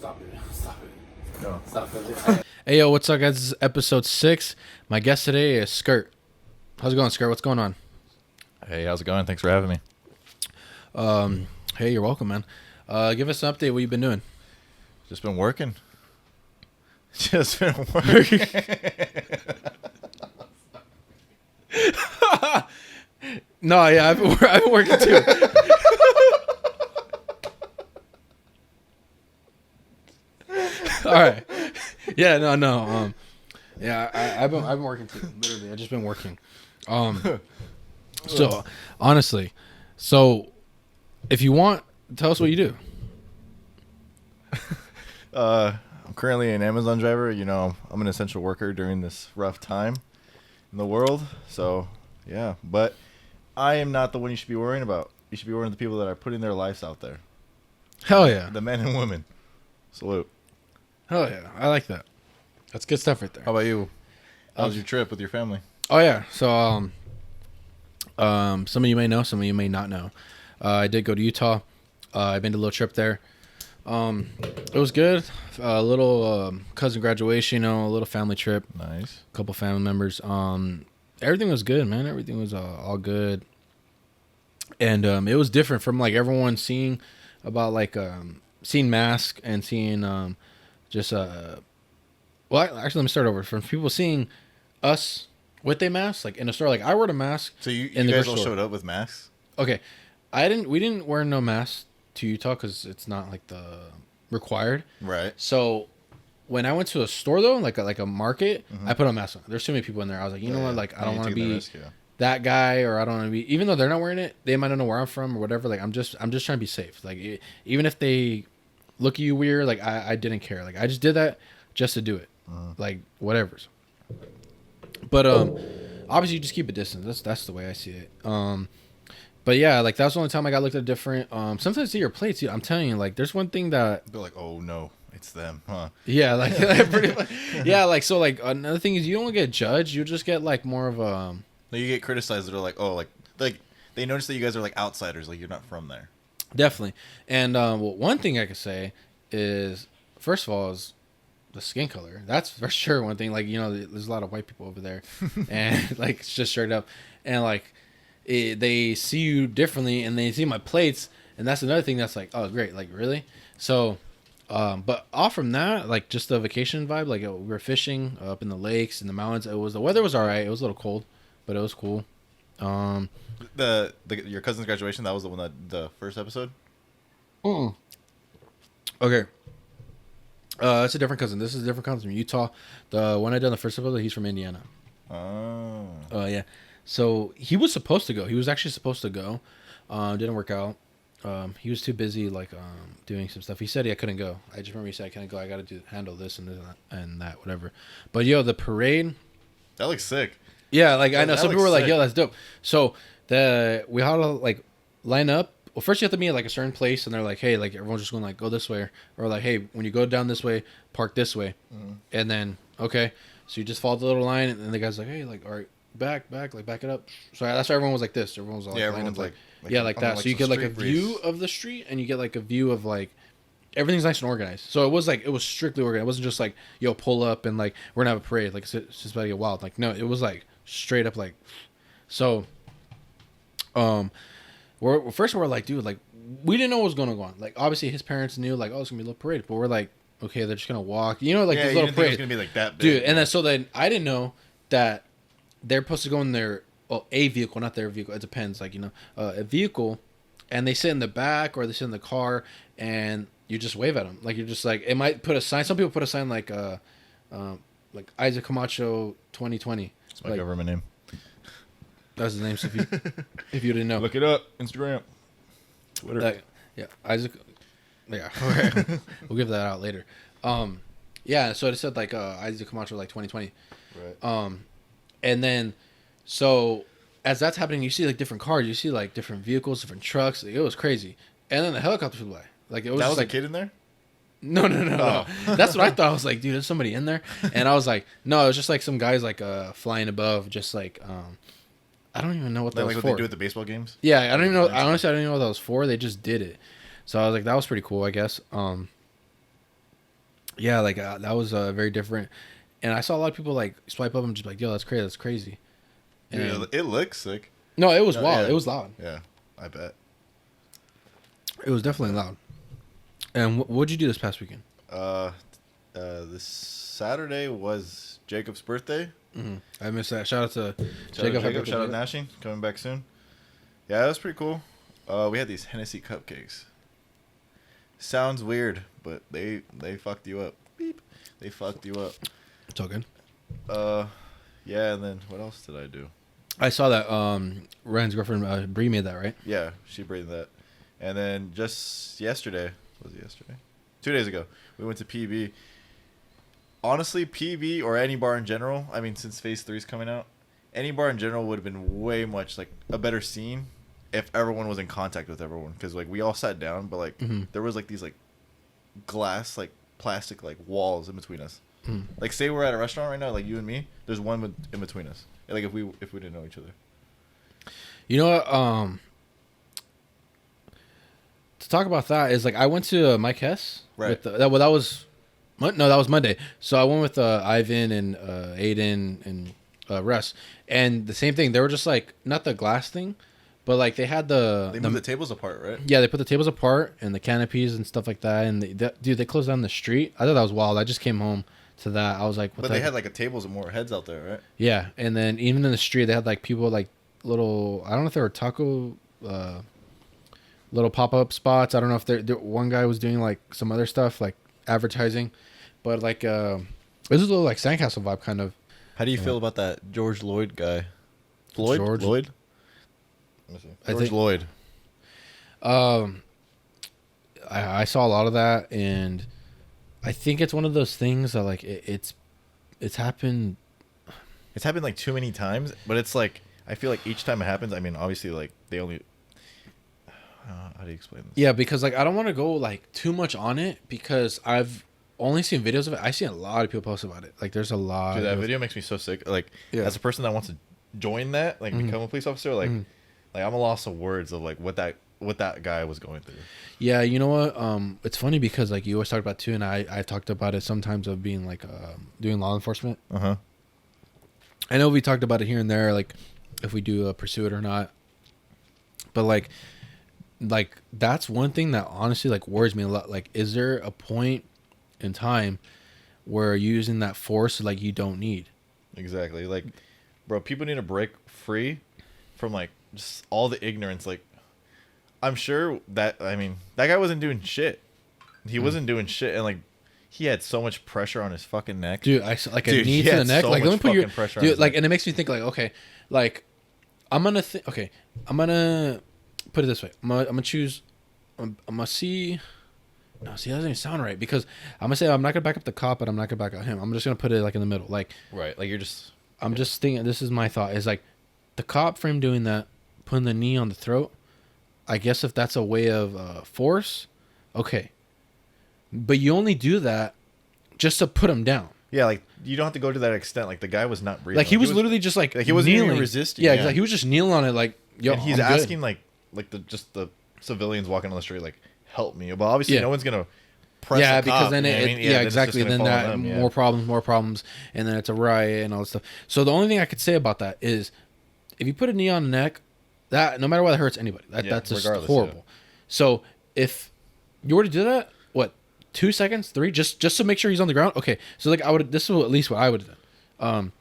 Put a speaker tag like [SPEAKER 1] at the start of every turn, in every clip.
[SPEAKER 1] Stop it. Stop it.
[SPEAKER 2] No.
[SPEAKER 1] Stop it. Hey, yo, what's up, guys? This is episode 6. My guest today is Skrrt. How's it going, Skrrt? What's going on?
[SPEAKER 2] Hey, how's it going? Thanks for having me.
[SPEAKER 1] Hey, you're welcome, man. Give us an update. What you been doing?
[SPEAKER 2] Just been working. Just been working.
[SPEAKER 1] No, yeah, I've been working too. All right. Yeah, no. Yeah, I've been working too. Literally, I've just been working. So honestly, if you want, tell us what you do.
[SPEAKER 2] I'm currently an Amazon driver. You know, I'm an essential worker during this rough time in the world. So, yeah. But I am not the one you should be worrying about. You should be worrying about the people that are putting their lives out there.
[SPEAKER 1] Hell yeah.
[SPEAKER 2] The men and women. Salute.
[SPEAKER 1] Hell yeah. I like that. That's good stuff right there.
[SPEAKER 2] How about you? How was your trip with your family?
[SPEAKER 1] Oh yeah. So some of you may know, some of you may not know. I did go to Utah. I've been to a little trip there. It was good. A little cousin graduation, a little family trip.
[SPEAKER 2] Nice.
[SPEAKER 1] A couple family members. Everything was good, man. Everything was all good. And it was different from like everyone seeing about like seeing masks and seeing well, actually, let me start over. From people seeing us with a mask, like in a store, like I wore a mask.
[SPEAKER 2] So you guys all showed up with masks?
[SPEAKER 1] Okay, we didn't wear no masks to Utah because it's not like the required.
[SPEAKER 2] Right.
[SPEAKER 1] So when I went to a store though, like a market, I put a mask on. There's too many people in there. I was like, you know what, like I don't want to be that guy, or I don't want to be. Even though they're not wearing it, they might not know where I'm from or whatever. Like I'm just trying to be safe. Like even if they look at you weird, like I didn't care. Like I just did that just to do it. Like whatever's. But obviously you just keep a distance. That's the way I see it. But yeah, like that was the only time I got looked at different. Sometimes I see your plates. I'm telling you, like there's one thing that
[SPEAKER 2] they're like, oh no, it's them, huh?
[SPEAKER 1] Yeah, like pretty much, yeah, like so. Like another thing is you don't get judged. You just get like more of a.
[SPEAKER 2] No, you get criticized. They're like, oh, like they notice that you guys are like outsiders. Like you're not from there.
[SPEAKER 1] Definitely, and well, one thing I could say is, first of all, is the skin color. That's for sure one thing. Like there's a lot of white people over there, and like it's just straight up, and like they see you differently, and they see my plates, and that's another thing that's like, oh great, like really. So, but off from that, like just the vacation vibe, like we were fishing up in the lakes and the mountains. The weather was all right. It was a little cold, but it was cool.
[SPEAKER 2] Your cousin's graduation, that was the first episode.
[SPEAKER 1] Okay. It's a different cousin. This is a different cousin from Utah. The one I done the first episode, he's from Indiana.
[SPEAKER 2] Oh.
[SPEAKER 1] Yeah. So he was supposed to go. He was actually supposed to go. Didn't work out. He was too busy, like doing some stuff. He said I couldn't go. I just remember he said I couldn't go. I got to handle this and that, whatever. But the parade.
[SPEAKER 2] That looks sick.
[SPEAKER 1] Yeah, like I know some people were like, "Yo, that's dope." So we had to like line up. Well, first you have to be at like a certain place, and they're like, "Hey, like everyone's just going like go this way," or like, "Hey, when you go down this way, park this way," and then okay, so you just follow the little line, and then the guy's like, "Hey, like all right, back, like back it up." So that's why everyone was like this. Everyone was all
[SPEAKER 2] everyone's
[SPEAKER 1] like that.
[SPEAKER 2] Like
[SPEAKER 1] so you get like a view of the street, and you get like a view of like everything's nice and organized. So it was strictly organized. It wasn't just like pull up and like we're gonna have a parade. Like it's just about to get wild. Like no, it was like straight up like so. We're like, dude, like we didn't know what was going on. Like obviously his parents knew like, oh, it's gonna be a little parade, but we're like, okay, they're just gonna walk, like this little parade.
[SPEAKER 2] Think it was gonna be like that big,
[SPEAKER 1] dude. And then I didn't know that they're supposed to go in their a vehicle, not their vehicle. It depends, like a vehicle, and they sit in the back or they sit in the car, and you just wave at them. Like you're just like it might put a sign. Some people put a sign like Isaac Camacho 2020.
[SPEAKER 2] It's my government name.
[SPEAKER 1] That's his name. So if you didn't know,
[SPEAKER 2] look it up. Instagram, Twitter.
[SPEAKER 1] Isaac. Yeah, we'll give that out later. Yeah. So it said like Isaac Camacho like 2020.
[SPEAKER 2] Right.
[SPEAKER 1] And then so as that's happening, you see like different cars, you see like different vehicles, different trucks. Like, it was crazy. And then the helicopter flew by. Like it was.
[SPEAKER 2] That was
[SPEAKER 1] like
[SPEAKER 2] a kid in there.
[SPEAKER 1] No. That's what I thought. I was like, dude, there's somebody in there. And I was like, no, it was just like some guys like flying above, just like I don't even know what that was
[SPEAKER 2] like
[SPEAKER 1] for.
[SPEAKER 2] What they do at the baseball games?
[SPEAKER 1] Yeah, I don't even know. Honestly, I don't even know what that was for. They just did it. So I was like, that was pretty cool, I guess. Yeah, like that was very different. And I saw a lot of people like swipe up and just like, yo, that's crazy, that's crazy. And
[SPEAKER 2] Yeah, it looks sick.
[SPEAKER 1] no, it was
[SPEAKER 2] No,
[SPEAKER 1] wild.
[SPEAKER 2] yeah.
[SPEAKER 1] It was loud.
[SPEAKER 2] Yeah, I bet.
[SPEAKER 1] It was definitely loud. And what'd you do this past weekend?
[SPEAKER 2] This Saturday was Jacob's birthday.
[SPEAKER 1] Mm-hmm. I missed that. Shout out to
[SPEAKER 2] Jacob. Shout out Nashing, coming back soon. Yeah, that was pretty cool. We had these Hennessy cupcakes. Sounds weird, but they fucked you up. Beep. They fucked you up.
[SPEAKER 1] It's all good.
[SPEAKER 2] Yeah, and then what else did I do?
[SPEAKER 1] I saw that Ryan's girlfriend Bree made that, right?
[SPEAKER 2] Yeah, she braided that. And then just yesterday, was it yesterday? 2 days ago, we went to PB. Honestly, PB or any bar in general, I mean, since Phase 3 is coming out, any bar in general would have been way much, like, a better scene if everyone was in contact with everyone. Because, like, we all sat down, but, like, there was, like, these, like, glass, like, plastic, like, walls in between us. Like, say we're at a restaurant right now, like, you and me, there's one in between us. Like, if we didn't know each other.
[SPEAKER 1] You know what? To talk about that is like I went to Mike Hess.
[SPEAKER 2] Right.
[SPEAKER 1] That was Monday. So I went with Ivan and Aiden and Russ, and the same thing. They were just like not the glass thing, but like they had
[SPEAKER 2] They moved the tables apart, right?
[SPEAKER 1] Yeah, they put the tables apart and the canopies and stuff like that. And dude, they closed down the street. I thought that was wild. I just came home to that. I was like,
[SPEAKER 2] but they had like a tables and more heads out there, right?
[SPEAKER 1] Yeah, and then even in the street, they had like people like little. I don't know if they were taco. Little pop-up spots. I don't know if one guy was doing like some other stuff like advertising, but like this is a little like Sandcastle vibe kind of.
[SPEAKER 2] How do you feel about that George Lloyd guy? Lloyd?
[SPEAKER 1] George
[SPEAKER 2] Lloyd? Let me see. George Lloyd.
[SPEAKER 1] I saw a lot of that, and I think it's one of those things that like it's happened.
[SPEAKER 2] It's happened like too many times, but it's like I feel like each time it happens. I mean, obviously, like they only. How do you explain this?
[SPEAKER 1] Yeah, because like I don't want to go like too much on it because I've only seen videos of it. I've seen a lot of people post about it. Like there's a lot.
[SPEAKER 2] Dude, that video makes me so sick. Like as a person that wants to join that, like become a police officer, like I'm a loss of words of like what that guy was going through.
[SPEAKER 1] Yeah, you know what? It's funny because like you always talk about too, and I talked about it sometimes of being like doing law enforcement. I know we talked about it here and there, like if we do pursue it or not, but like that's one thing that honestly like worries me a lot. Like, is there a point in time where you're using that force like you don't need?
[SPEAKER 2] Exactly. Like, bro, people need to break free from like just all the ignorance. Like, I'm sure that that guy wasn't doing shit. He wasn't doing shit, and like he had so much pressure on his fucking neck.
[SPEAKER 1] Dude, I like a knee to the neck.
[SPEAKER 2] So
[SPEAKER 1] like, let me put your
[SPEAKER 2] pressure
[SPEAKER 1] dude.
[SPEAKER 2] on
[SPEAKER 1] Like, and it makes me think like, okay, like I'm gonna put it this way. I'm gonna choose. I'm gonna see. No, see, that doesn't even sound right because I'm gonna say I'm not gonna back up the cop, but I'm not gonna back up him. I'm just gonna put it like in the middle. Like,
[SPEAKER 2] right, like you're just.
[SPEAKER 1] I'm just thinking. This is my thought. Is like the cop for him doing that, putting the knee on the throat. I guess if that's a way of force, okay. But you only do that just to put him down.
[SPEAKER 2] Yeah, like you don't have to go to that extent. Like the guy was not breathing.
[SPEAKER 1] Like he was literally just like
[SPEAKER 2] he wasn't
[SPEAKER 1] kneeling.
[SPEAKER 2] even resisting.
[SPEAKER 1] Yeah, like he was just kneeling on it. Like, yo,
[SPEAKER 2] and he's
[SPEAKER 1] I'm
[SPEAKER 2] asking
[SPEAKER 1] good.
[SPEAKER 2] like the civilians walking on the street like help me. But obviously no one's gonna press.
[SPEAKER 1] Yeah,
[SPEAKER 2] the
[SPEAKER 1] because
[SPEAKER 2] cop,
[SPEAKER 1] then
[SPEAKER 2] then
[SPEAKER 1] exactly. Then that more problems, and then it's a riot and all this stuff. So the only thing I could say about that is, if you put a knee on the neck, that no matter what, it hurts anybody. That's just horrible. Yeah. So if you were to do that, what, 2 seconds, 3, just to make sure he's on the ground? Okay, so like this is at least what I would have done.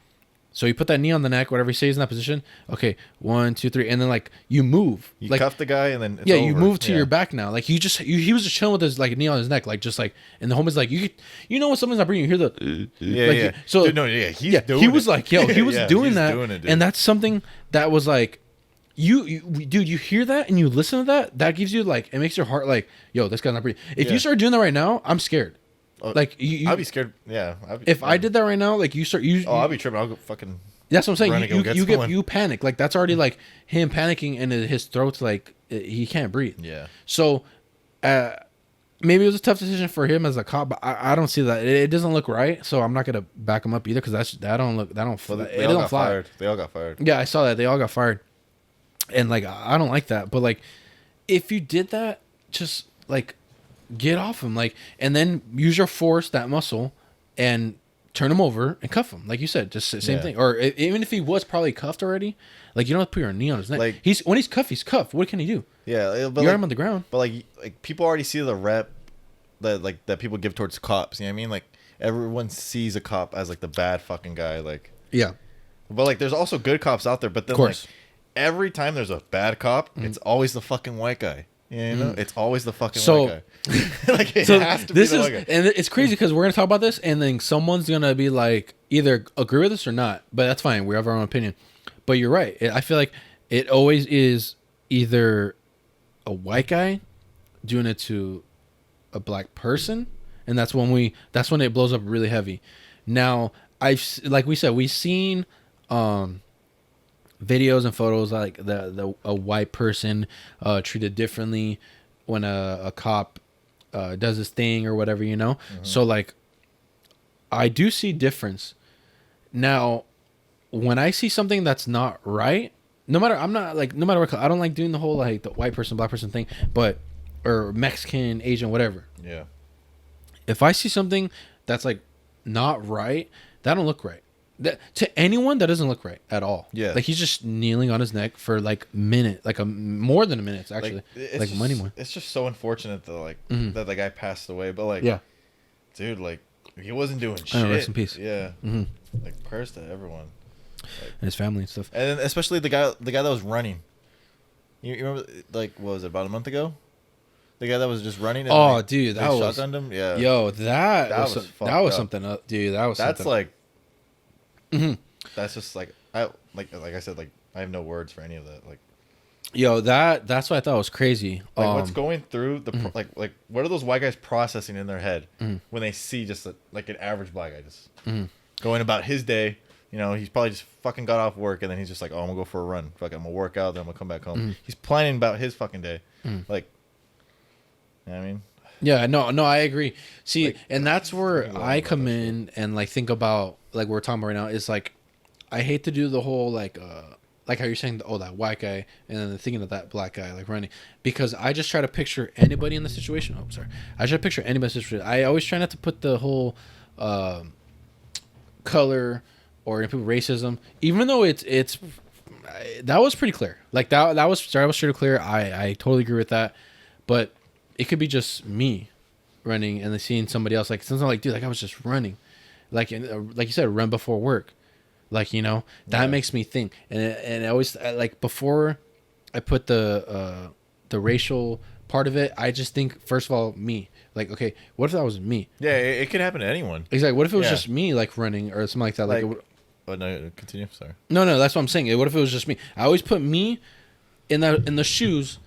[SPEAKER 1] So you put that knee on the neck, whatever he stays in that position. Okay, 1, 2, 3, and then like you move.
[SPEAKER 2] You
[SPEAKER 1] like,
[SPEAKER 2] cuff the guy, and then
[SPEAKER 1] you move to your back now. Like he was just chilling with his like knee on his neck, like just like. And the homie's like, you know when someone's not breathing, you hear the
[SPEAKER 2] yeah.
[SPEAKER 1] So
[SPEAKER 2] dude, no, yeah,
[SPEAKER 1] he was like, yo, he was doing that,
[SPEAKER 2] doing it,
[SPEAKER 1] and that's something that was like. Dude, you hear that and you listen to that gives you like, it makes your heart like, yo, this guy's not breathing. If you start doing that right now, I'm scared. Like
[SPEAKER 2] I'd be scared. Yeah.
[SPEAKER 1] If I did that right now, like
[SPEAKER 2] I'll be tripping. I'll go fucking.
[SPEAKER 1] That's what I'm saying. You panic. Like that's already like him panicking and his throat's like he can't breathe.
[SPEAKER 2] Yeah.
[SPEAKER 1] So, maybe it was a tough decision for him as a cop, but I don't see that. It doesn't look right. So I'm not gonna back him up either because it doesn't fly.
[SPEAKER 2] They all got fired.
[SPEAKER 1] Yeah, I saw that. They all got fired. And like I don't like that, but like if you did that, just like Get off him, like, and then use your force, that muscle, and turn him over and cuff him, like you said, just same thing. Or even if he was probably cuffed already, like you don't have to put your knee on his neck. Like when he's cuffed. What can he do?
[SPEAKER 2] Yeah,
[SPEAKER 1] but you got him on the ground.
[SPEAKER 2] But like people already see the rep that people give towards cops. You know what I mean? Like everyone sees a cop as like the bad fucking guy. Like
[SPEAKER 1] yeah,
[SPEAKER 2] but like there's also good cops out there. But then of course, like, every time there's a bad cop, it's always the fucking white guy. You know, it's always the fucking white guy. Like it has to be the white guy. And
[SPEAKER 1] it's crazy because we're gonna talk about this, and then someone's gonna be like, either agree with us or not. But that's fine. We have our own opinion. But you're right. I feel like it always is either a white guy doing it to a black person, and that's when it blows up really heavy. Now, like we said, we've seen videos and photos like a white person treated differently when a cop does his thing or whatever, you know. So like I do see difference. Now when I see something that's not right, no matter what, I don't like doing the whole like the white person black person thing, but or Mexican, Asian, whatever.
[SPEAKER 2] Yeah,
[SPEAKER 1] if I see something that's like not right, that don't look right. That, to anyone, that doesn't look right at all.
[SPEAKER 2] Yeah,
[SPEAKER 1] like he's just kneeling on his neck for like minute, like more than a minute actually, like
[SPEAKER 2] just,
[SPEAKER 1] money more.
[SPEAKER 2] It's just so unfortunate that like that the guy passed away, but like dude, like he wasn't doing shit.
[SPEAKER 1] Rest in peace.
[SPEAKER 2] Yeah, like prayers to everyone, like,
[SPEAKER 1] and his family and stuff,
[SPEAKER 2] and then especially the guy that was running. You remember, like, what was it, about a month ago? The guy that was just running. And
[SPEAKER 1] dude, that was
[SPEAKER 2] shotgunned him. Yeah,
[SPEAKER 1] yo, that was something up, dude. That's something.
[SPEAKER 2] Like. That's just like I said, like I have no words for any of that. Like,
[SPEAKER 1] yo, that's what I thought was crazy.
[SPEAKER 2] Like what's going through the like what are those white guys processing in their head when they see just like an average black guy just going about his day? You know, he's probably just fucking got off work and then he's just like, oh, I'm gonna go for a run. Fuck, I'm gonna work out, then I'm gonna come back home. He's planning about his fucking day. Like, you know what I mean?
[SPEAKER 1] Yeah, no, I agree. See, like, and that's where I come in and like think about like we're talking about right now is like I hate to do the whole like how you're saying that white guy and then thinking of that black guy like running, because I just try to picture anybody in the situation. Oh, sorry, I try to picture anybody in the situation. I always try not to put the whole color or racism, even though it's that was pretty clear. Like that was pretty clear. I totally agree with that, but it could be just me running and then seeing somebody else. Like something like, dude, like I was just running, like like you said, run before work, like, you know, that makes me think. And I always like before I put the racial part of it, I just think first of all me. Like, okay, what if that was me?
[SPEAKER 2] Yeah, it could happen to anyone.
[SPEAKER 1] Exactly. What if it was just me, like running or something like that? Like
[SPEAKER 2] oh no, continue. Sorry.
[SPEAKER 1] No, that's what I'm saying. What if it was just me? I always put me in the shoes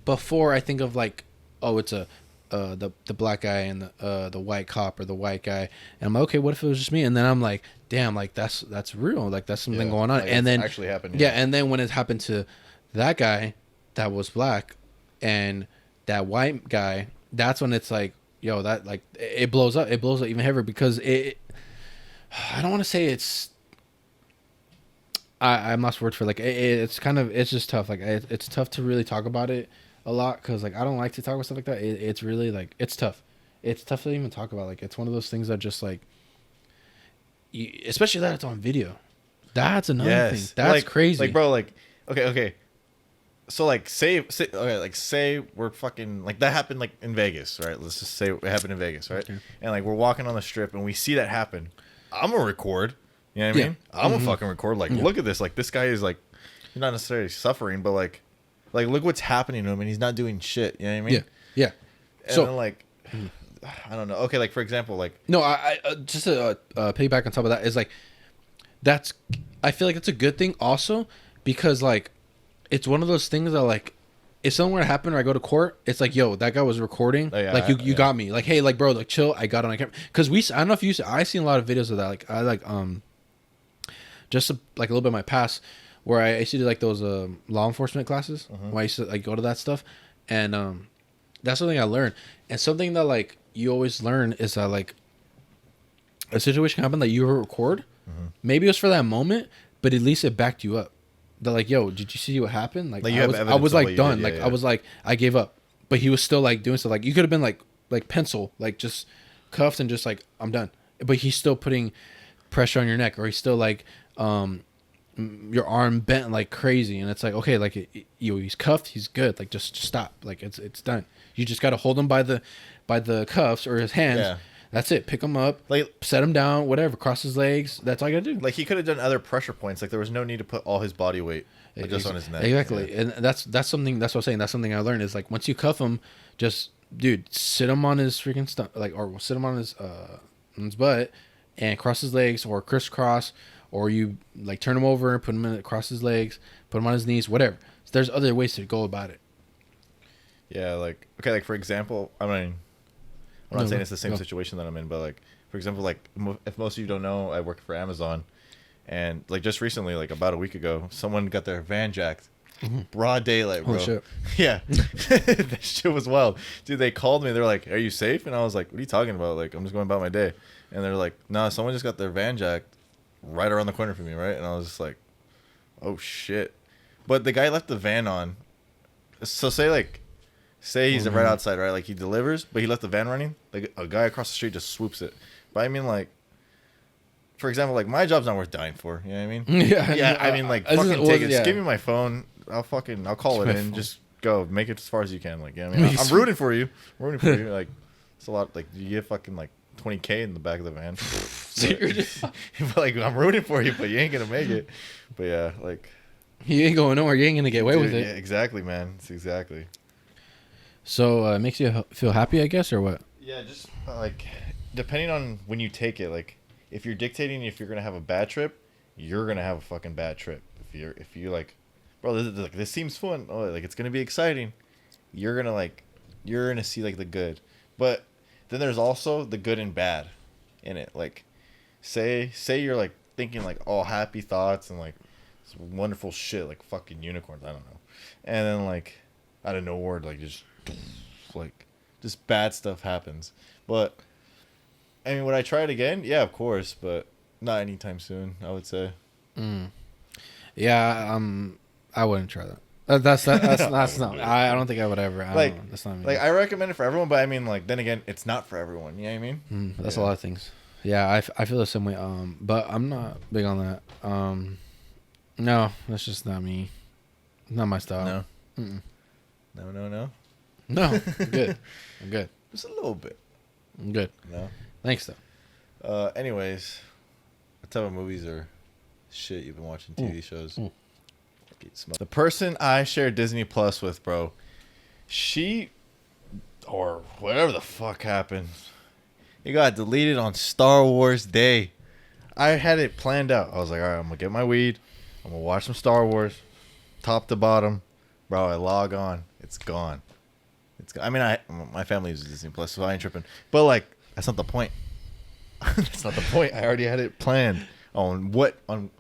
[SPEAKER 1] before I think of like, oh, it's the black guy and the white cop or the white guy, and I'm like, okay, what if it was just me? And then I'm like, damn, like that's real, like that's something going on.
[SPEAKER 2] Like
[SPEAKER 1] and then
[SPEAKER 2] actually happened.
[SPEAKER 1] Yeah, and then when it happened to that guy that was black and that white guy, that's when it's like, yo, that like it blows up even heavier because I don't want to say it's. I'm lost words for like it's kind of, it's just tough. Like it's tough to really talk about it a lot because like I don't like to talk about stuff like that. It's really like it's tough. It's tough to even talk about. Like it's one of those things that just like, especially that it's on video. That's another thing. That's like, crazy.
[SPEAKER 2] Like bro, like okay. So like say we're fucking like that happened like in Vegas, right? Let's just say it happened in Vegas, right? Okay. And like we're walking on the strip and we see that happen. I'm gonna record. You know what I mean? I'm gonna fucking record. Like, look at this. Like, this guy is like, he's not necessarily suffering, but like look what's happening to him, and he's not doing shit. You know what I mean?
[SPEAKER 1] Yeah.
[SPEAKER 2] And so then, like, I don't know. Okay, like for example, like
[SPEAKER 1] no, I just to piggyback on top of that is like, I feel like it's a good thing also because like, it's one of those things that like, if something were to happen or I go to court, it's like, yo, that guy was recording. Oh, yeah, like you got me. Like, hey, like bro, like chill. I got on camera because I don't know if you. I seen a lot of videos of that. Like I like just like a little bit of my past where I used to do like those law enforcement classes where I used to like go to that stuff, and that's something I learned. And something that like you always learn is that like a situation can happen that you record, maybe it was for that moment, but at least it backed you up. They're like, yo, did you see what happened? Like I was like done. Like I was like, I gave up, but he was still like doing stuff. Like you could have been like like pencil, like just cuffed and just like I'm done. But he's still putting pressure on your neck, or he's still like your arm bent like crazy, and it's like, okay, like he's cuffed, he's good, like just stop, like it's done. You just got to hold him by the cuffs or his hands. Yeah. That's it. Pick him up, like set him down, whatever. Cross his legs. That's all you gotta do.
[SPEAKER 2] Like he could have done other pressure points. Like there was no need to put all his body weight just on his neck.
[SPEAKER 1] Exactly, yeah. And that's something. That's what I'm saying. That's something I learned is like once you cuff him, just dude, sit him on his freaking stomach, like or sit him on his butt, and cross his legs or crisscross, or you like turn him over and put him across his legs, put him on his knees, whatever. So there's other ways to go about it.
[SPEAKER 2] Yeah, like okay, like for example, I'm not saying it's the same situation that I'm in, but like for example, like if most of you don't know, I work for Amazon, and like just recently, like about a week ago, someone got their van jacked, broad daylight, bro.
[SPEAKER 1] Oh shit!
[SPEAKER 2] Yeah, that shit was wild, dude. They called me. They're like, "Are you safe?" And I was like, "What are you talking about? Like, I'm just going about my day." And they're like, "No, someone just got their van jacked right around the corner from me, right?" And I was just like, "Oh shit!" But the guy left the van on. So say he's right outside, right? Like he delivers, but he left the van running. Like a guy across the street just swoops it. But I mean, like, for example, like my job's not worth dying for. You know what I mean?
[SPEAKER 1] Yeah.
[SPEAKER 2] Yeah. I mean, like, fucking take it. Just give me my phone. I'll call it in. Just go. Make it as far as you can. Like, yeah. I mean, I'm rooting for you. I'm rooting for you. Like, it's a lot. Like, you get fucking like $20K in the back of the van. But like, I'm rooting for you, but you ain't gonna make it. But yeah, like,
[SPEAKER 1] you ain't going nowhere. You ain't gonna get away with it.
[SPEAKER 2] Yeah, exactly, man. It's exactly.
[SPEAKER 1] So it makes you feel happy, I guess, or what?
[SPEAKER 2] Yeah, just like depending on when you take it. Like if you're dictating if you're gonna have a bad trip, you're gonna have a fucking bad trip. If you like, bro, this seems fun. Oh, like it's gonna be exciting. You're gonna see like the good, but then there's also the good and bad in it. Like say you're like thinking like all happy thoughts and like wonderful shit like fucking unicorns. I don't know, and then like out of nowhere like just bad stuff happens. But I mean, would I try it again? Yeah, of course, but not anytime soon, I would say.
[SPEAKER 1] Yeah, I wouldn't try that. That's not. I don't think I would ever. That's not me.
[SPEAKER 2] Like I recommend it for everyone, but I mean, like then again, it's not for everyone. You know what I mean?
[SPEAKER 1] That's a lot of things. Yeah, I feel the same way. But I'm not big on that. No, that's just not me. Not my style.
[SPEAKER 2] No. No.
[SPEAKER 1] No, I'm good. I'm good.
[SPEAKER 2] Just a little bit.
[SPEAKER 1] I'm good.
[SPEAKER 2] No.
[SPEAKER 1] Thanks, though.
[SPEAKER 2] Anyways, what type of movies or shit you've been watching? TV shows. The person I share Disney Plus with, bro, she or whatever the fuck happened, it got deleted on Star Wars Day. I had it planned out. I was like, all right, I'm gonna get my weed. I'm gonna watch some Star Wars, top to bottom. Bro, I log on. It's gone. I mean, my family uses Disney Plus, so I ain't tripping. But like, that's not the point. That's not the point. I already had it planned on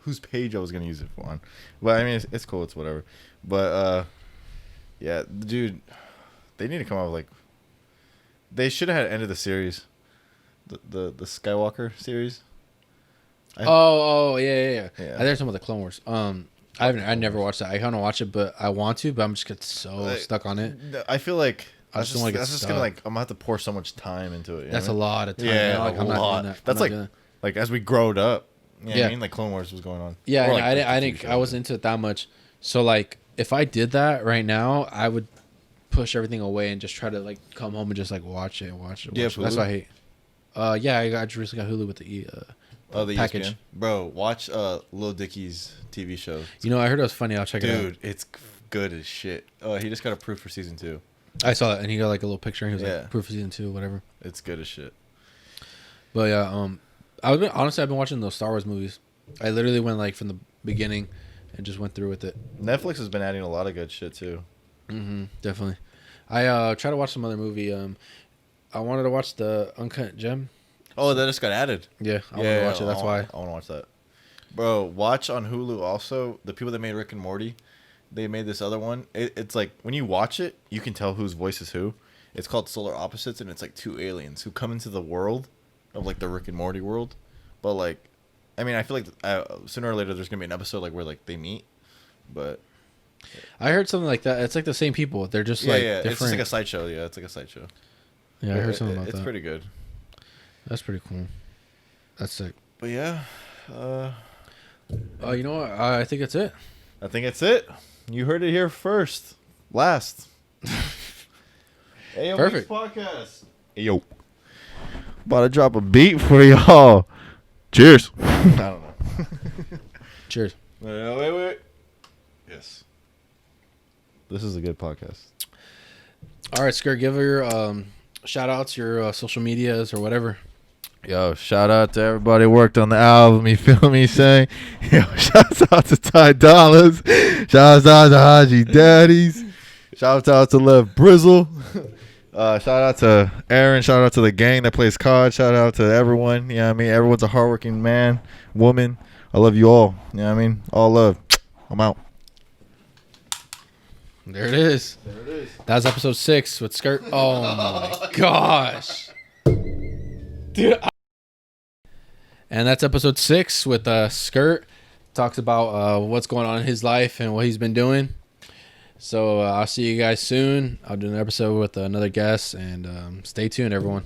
[SPEAKER 2] whose page I was gonna use it on. But I mean, it's cool. It's whatever. But yeah, dude, they need to come out with like. They should have had ended the series, the Skywalker series.
[SPEAKER 1] Yeah. I think some of the Clone Wars. I never watched that. I kind of watch it, but I want to, but I'm just get so stuck on it.
[SPEAKER 2] I feel like that's just gonna like I'm gonna have to pour so much time into it.
[SPEAKER 1] That's a lot of time.
[SPEAKER 2] Yeah, like, a lot. That's like as we growed up. You know what I mean? Like Clone Wars was going on.
[SPEAKER 1] Yeah, like, I wasn't into it that much. So like if I did that right now, I would push everything away and just try to like come home and just like watch it. Yeah, that's what I hate. Yeah, I just recently got Hulu with the package.
[SPEAKER 2] ESPN. Bro, watch Lil Dicky's TV show.
[SPEAKER 1] You know, I heard it was funny. I'll check it out. Dude,
[SPEAKER 2] it's good as shit. He just got approved for season 2.
[SPEAKER 1] I saw that, and he got like a little picture, and he was like, approved for season 2, whatever.
[SPEAKER 2] It's good as shit.
[SPEAKER 1] But yeah, I've been watching those Star Wars movies. I literally went like from the beginning and just went through with it.
[SPEAKER 2] Netflix has been adding a lot of good shit too.
[SPEAKER 1] Definitely. I tried to watch some other movie. I wanted to watch the Uncut Gem.
[SPEAKER 2] Oh, that just got added.
[SPEAKER 1] Yeah, I want to watch it. That's why
[SPEAKER 2] I want to watch that. Bro, watch on Hulu also. The people that made Rick and Morty, they made this other one. It's like when you watch it, you can tell whose voice is who. It's called Solar Opposites, and it's like 2 aliens who come into the world of like the Rick and Morty world. But like, I mean, I feel like sooner or later there's gonna be an episode like where like they meet. But
[SPEAKER 1] I heard something like that. It's like the same people. They're just like different.
[SPEAKER 2] It's just like a sideshow. Yeah, it's like a sideshow.
[SPEAKER 1] Yeah, I heard something about that.
[SPEAKER 2] It's pretty good.
[SPEAKER 1] That's pretty cool. That's sick.
[SPEAKER 2] But yeah.
[SPEAKER 1] You know what? I think it's it.
[SPEAKER 2] I think it's it. You heard it here first. Last. Ayomigs
[SPEAKER 1] Perfect.
[SPEAKER 2] Podcast. Yo. About to drop a beat for y'all. Cheers. I don't know.
[SPEAKER 1] Cheers.
[SPEAKER 2] Wait. Yes. This is a good podcast.
[SPEAKER 1] All right, Skrrt, give her your shout outs, your social medias or whatever.
[SPEAKER 2] Yo, shout out to everybody who worked on the album. You feel me saying? Yo, shouts out to Ty Dollars. Shouts out to Haji Daddies. Shouts out to Lev Brizzle. Shout out to Aaron. Shout out to the gang that plays cards. Shout out to everyone. You know what I mean? Everyone's a hardworking man, woman. I love you all. You know what I mean? All love. I'm out.
[SPEAKER 1] There it is. That was episode 6 with Skrrt. Oh my gosh. Dude. And that's episode 6 with Skrrt. Talks about what's going on in his life and what he's been doing. So I'll see you guys soon. I'll do an episode with another guest, and stay tuned, everyone.